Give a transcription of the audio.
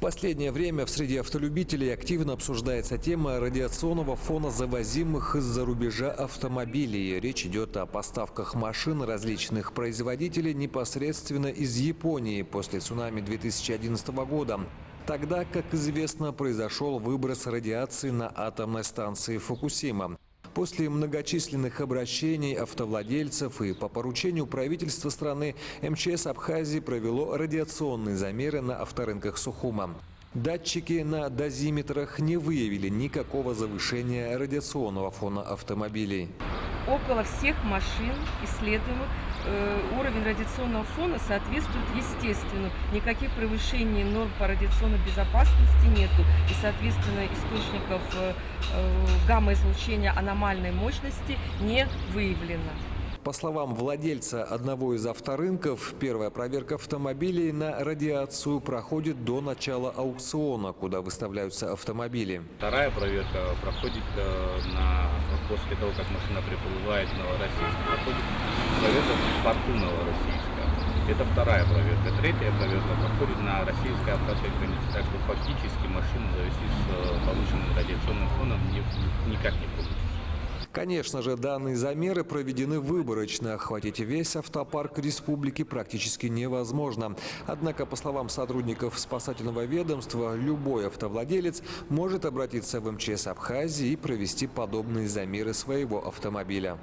последнее время в среде автолюбителей активно обсуждается тема радиационного фона завозимых из-за рубежа автомобилей. Речь идет о поставках машин различных производителей непосредственно из Японии после цунами 2011 года. Тогда, как известно, произошел выброс радиации на атомной станции Фукусима. После многочисленных обращений автовладельцев и по поручению правительства страны МЧС Абхазии провело радиационные замеры на авторынках Сухума. Датчики на дозиметрах не выявили никакого завышения радиационного фона автомобилей. Около всех машин исследуемых уровень радиационного фона соответствует естественному. Никаких превышений норм по радиационной безопасности нету. И, соответственно, источников гамма-излучения аномальной мощности не выявлено. По словам владельца одного из авторынков, первая проверка автомобилей на радиацию проходит до начала аукциона, куда выставляются автомобили. Вторая проверка проходит после того, как машина прибывает в Новороссийск, проходит проверка в порту Новороссийска. Это вторая проверка. Третья проверка проходит на российско-абхазской границе. Так что фактически машина в связи с повышенным радиационным фоном никак не получится. Конечно же, данные замеры проведены выборочно. Охватить весь автопарк республики практически невозможно. Однако, по словам сотрудников спасательного ведомства, любой автовладелец может обратиться в МЧС Абхазии и провести подобные замеры своего автомобиля.